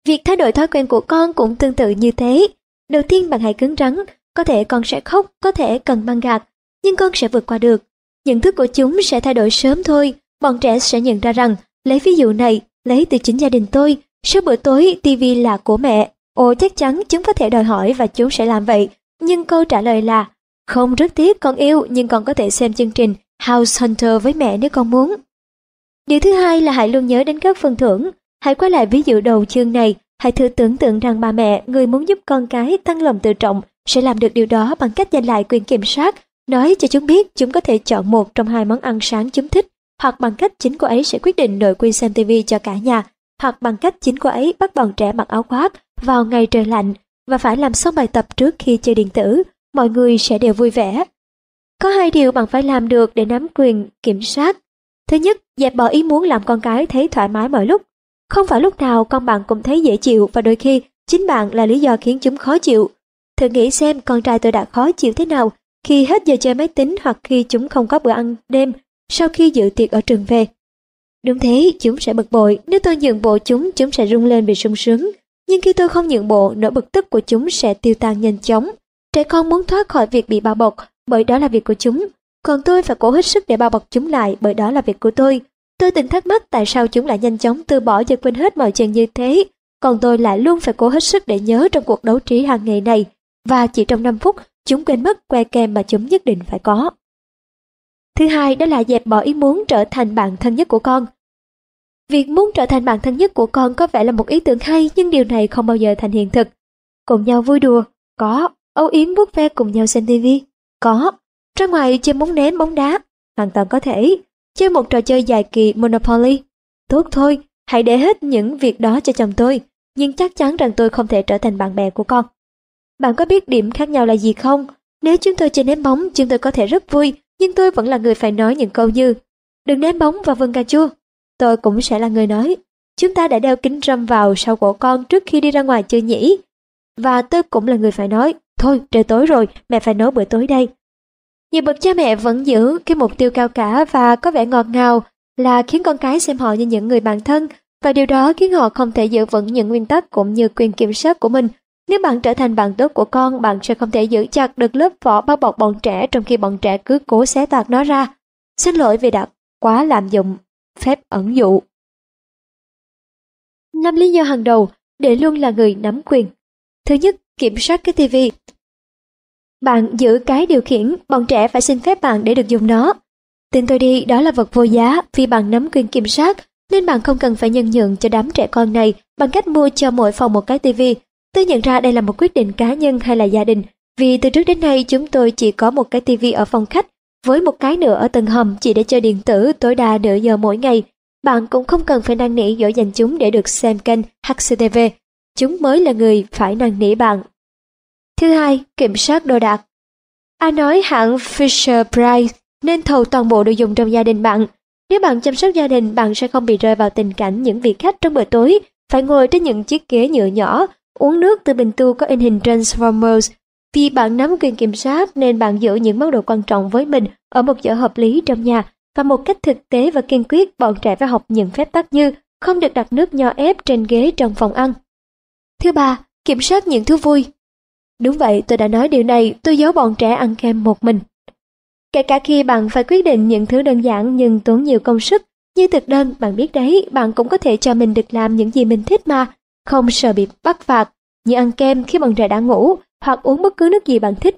Việc thay đổi thói quen của con cũng tương tự như thế. Đầu tiên bạn hãy cứng rắn, có thể con sẽ khóc, có thể cần băng gạc, nhưng con sẽ vượt qua được. Nhận thức của chúng sẽ thay đổi sớm thôi. Bọn trẻ sẽ nhận ra rằng, lấy ví dụ này, lấy từ chính gia đình tôi, sau bữa tối TV là của mẹ. Ồ chắc chắn chúng có thể đòi hỏi và chúng sẽ làm vậy. Nhưng câu trả lời là, không, rất tiếc con yêu, nhưng con có thể xem chương trình House Hunter với mẹ nếu con muốn. Điều thứ hai là hãy luôn nhớ đến các phần thưởng. Hãy quay lại ví dụ đầu chương này. Hãy thử tưởng tượng rằng bà mẹ, người muốn giúp con cái tăng lòng tự trọng, sẽ làm được điều đó bằng cách giành lại quyền kiểm soát. Nói cho chúng biết chúng có thể chọn một trong 2 món ăn sáng chúng thích, hoặc bằng cách chính cô ấy sẽ quyết định nội quy xem TV cho cả nhà, hoặc bằng cách chính cô ấy bắt bọn trẻ mặc áo khoác vào ngày trời lạnh và phải làm xong bài tập trước khi chơi điện tử. Mọi người sẽ đều vui vẻ. Có 2 điều bạn phải làm được để nắm quyền kiểm soát. Thứ nhất, dẹp bỏ ý muốn làm con cái thấy thoải mái mọi lúc. Không phải lúc nào con bạn cũng thấy dễ chịu, và đôi khi chính bạn là lý do khiến chúng khó chịu. Thử nghĩ xem con trai tôi đã khó chịu thế nào khi hết giờ chơi máy tính, hoặc khi chúng không có bữa ăn đêm sau khi dự tiệc ở trường về. Đúng thế, chúng sẽ bực bội. Nếu tôi nhượng bộ chúng sẽ rung lên vì sung sướng. Nhưng khi tôi không nhượng bộ, nỗi bực tức của chúng sẽ tiêu tan nhanh chóng. Trẻ con muốn thoát khỏi việc bị bao bọc, bởi đó là việc của chúng. Còn tôi phải cố hết sức để bao bọc chúng lại, bởi đó là việc của tôi. Tôi từng thắc mắc tại sao chúng lại nhanh chóng từ bỏ và quên hết mọi chuyện như thế. Còn tôi lại luôn phải cố hết sức để nhớ trong cuộc đấu trí hàng ngày này. Và chỉ trong 5 phút, chúng quên mất que kem mà chúng nhất định phải có. Thứ hai, đó là dẹp bỏ ý muốn trở thành bạn thân nhất của con. Việc muốn trở thành bạn thân nhất của con có vẻ là một ý tưởng hay, nhưng điều này không bao giờ thành hiện thực. Cùng nhau vui đùa, có. Âu yếm vuốt ve cùng nhau xem TV, có. Ra ngoài chơi bóng ném bóng đá, hoàn toàn có thể. Chơi một trò chơi dài kỳ Monopoly, tốt thôi. Hãy để hết những việc đó cho chồng tôi, nhưng chắc chắn rằng tôi không thể trở thành bạn bè của con. Bạn có biết điểm khác nhau là gì không? Nếu chúng tôi chơi ném bóng, chúng tôi có thể rất vui, nhưng tôi vẫn là người phải nói những câu như đừng ném bóng vào vườn cà chua. Tôi cũng sẽ là người nói chúng ta đã đeo kính râm vào sau cổ con trước khi đi ra ngoài chơi nhỉ. Và tôi cũng là người phải nói thôi trời tối rồi, mẹ phải nấu bữa tối đây. Nhiều bậc cha mẹ vẫn giữ cái mục tiêu cao cả và có vẻ ngọt ngào là khiến con cái xem họ như những người bạn thân, và điều đó khiến họ không thể giữ vững những nguyên tắc cũng như quyền kiểm soát của mình. Nếu bạn trở thành bạn tốt của con, bạn sẽ không thể giữ chặt được lớp vỏ bao bọc bọn trẻ, trong khi bọn trẻ cứ cố xé toạc nó ra. Xin lỗi vì đã quá lạm dụng phép ẩn dụ. 5 lý do hàng đầu để luôn là người nắm quyền. Thứ nhất, kiểm soát cái TV. Bạn giữ cái điều khiển, bọn trẻ phải xin phép bạn để được dùng nó. Tin tôi đi, đó là vật vô giá vì bạn nắm quyền kiểm soát, nên bạn không cần phải nhân nhượng cho đám trẻ con này bằng cách mua cho mỗi phòng một cái TV. Tôi nhận ra đây là một quyết định cá nhân hay là gia đình, vì từ trước đến nay chúng tôi chỉ có một cái TV ở phòng khách, Với một cái nữa ở tầng hầm chỉ để chơi điện tử tối đa nửa giờ mỗi ngày, bạn cũng không cần phải năn nỉ dỗ dành chúng để được xem kênh HCTV. Chúng mới là người phải năn nỉ bạn. Thứ hai, kiểm soát đồ đạc. Ai nói hãng Fisher-Price nên thầu toàn bộ đồ dùng trong gia đình bạn. Nếu bạn chăm sóc gia đình, bạn sẽ không bị rơi vào tình cảnh những vị khách trong bữa tối phải ngồi trên những chiếc ghế nhựa nhỏ, uống nước từ bình tu có in hình Transformers. Vì bạn nắm quyền kiểm soát nên bạn giữ những món đồ quan trọng với mình ở một chỗ hợp lý trong nhà, và một cách thực tế và kiên quyết, bọn trẻ phải học những phép tắc như không được đặt nước nho ép trên ghế trong phòng ăn. Thứ ba, kiểm soát những thú vui. Đúng vậy, tôi đã nói điều này, tôi giấu bọn trẻ ăn kem một mình. Kể cả khi bạn phải quyết định những thứ đơn giản nhưng tốn nhiều công sức, như thực đơn, bạn biết đấy, bạn cũng có thể cho mình được làm những gì mình thích mà, không sợ bị bắt phạt, như ăn kem khi bọn trẻ đã ngủ, hoặc uống bất cứ nước gì bạn thích.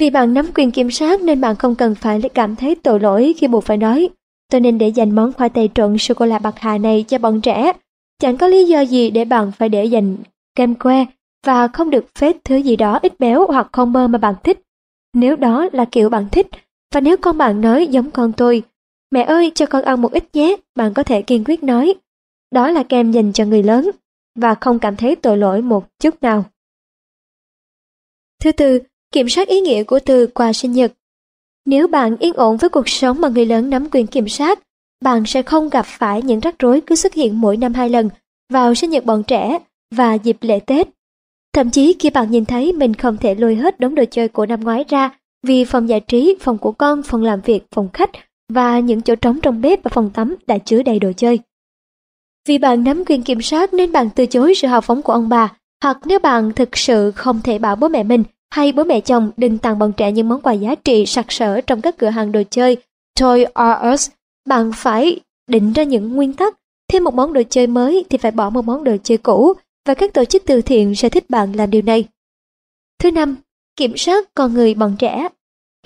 Vì bạn nắm quyền kiểm soát nên bạn không cần phải cảm thấy tội lỗi khi buộc phải nói, tôi nên để dành món khoai tây trộn sô-cô-la bạc hà này cho bọn trẻ. Chẳng có lý do gì để bạn phải để dành kem que và không được phết thứ gì đó ít béo hoặc không bơ mà bạn thích, nếu đó là kiểu bạn thích. Và nếu con bạn nói giống con tôi, mẹ ơi cho con ăn một ít nhé, bạn có thể kiên quyết nói, đó là kem dành cho người lớn, và không cảm thấy tội lỗi một chút nào. Thứ tư, kiểm soát ý nghĩa của từ quà sinh nhật. Nếu bạn yên ổn với cuộc sống mà người lớn nắm quyền kiểm soát, bạn sẽ không gặp phải những rắc rối cứ xuất hiện mỗi năm 2 lần vào sinh nhật bọn trẻ và dịp lễ Tết. Thậm chí khi bạn nhìn thấy mình không thể lôi hết đống đồ chơi của năm ngoái ra vì phòng giải trí, phòng của con, phòng làm việc, phòng khách và những chỗ trống trong bếp và phòng tắm đã chứa đầy đồ chơi. Vì bạn nắm quyền kiểm soát nên bạn từ chối sự hào phóng của ông bà, hoặc nếu bạn thực sự không thể bảo bố mẹ mình hay bố mẹ chồng đừng tặng bọn trẻ những món quà giá trị sặc sỡ trong các cửa hàng đồ chơi Toys R Us, bạn phải định ra những nguyên tắc. Thêm một món đồ chơi mới thì phải bỏ một món đồ chơi cũ, và các tổ chức từ thiện sẽ thích bạn làm điều này. Thứ năm, kiểm soát con người bọn trẻ.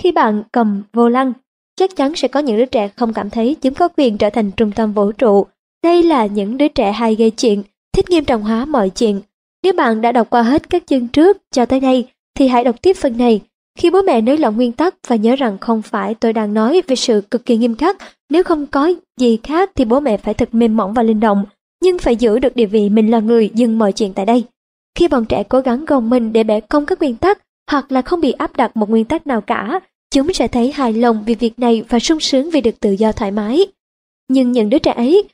Khi bạn cầm vô lăng, chắc chắn sẽ có những đứa trẻ không cảm thấy chúng có quyền trở thành trung tâm vũ trụ. Đây là những đứa trẻ hay gây chuyện, thích nghiêm trọng hóa mọi chuyện. Nếu bạn đã đọc qua hết các chương trước cho tới đây, thì hãy đọc tiếp phần này. Khi bố mẹ nới lỏng nguyên tắc, và nhớ rằng không phải tôi đang nói về sự cực kỳ nghiêm khắc, nếu không có gì khác thì bố mẹ phải thật mềm mỏng và linh động, nhưng phải giữ được địa vị mình là người dừng mọi chuyện tại đây. Khi bọn trẻ cố gắng gồng mình để bẻ cong các nguyên tắc, hoặc là không bị áp đặt một nguyên tắc nào cả, chúng sẽ thấy hài lòng vì việc này và sung sướng vì được tự do thoải mái. Nhưng những đứa trẻ ấy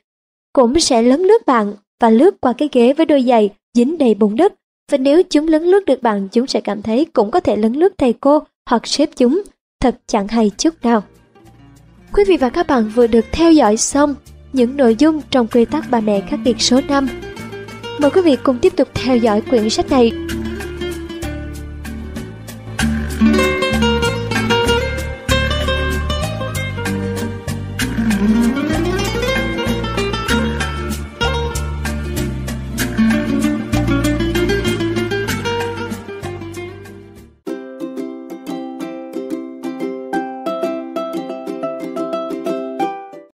cũng sẽ lấn lướt bạn và lướt qua cái ghế với đôi giày dính đầy bùn đất, và nếu chúng lấn lướt được bạn, chúng sẽ cảm thấy cũng có thể lấn lướt thầy cô hoặc sếp chúng. Thật chẳng hay chút nào. Quý vị và các bạn vừa được theo dõi xong những nội dung trong quy tắc bà mẹ khắc nghiệt số 5. Mời quý vị cùng tiếp tục theo dõi quyển sách này.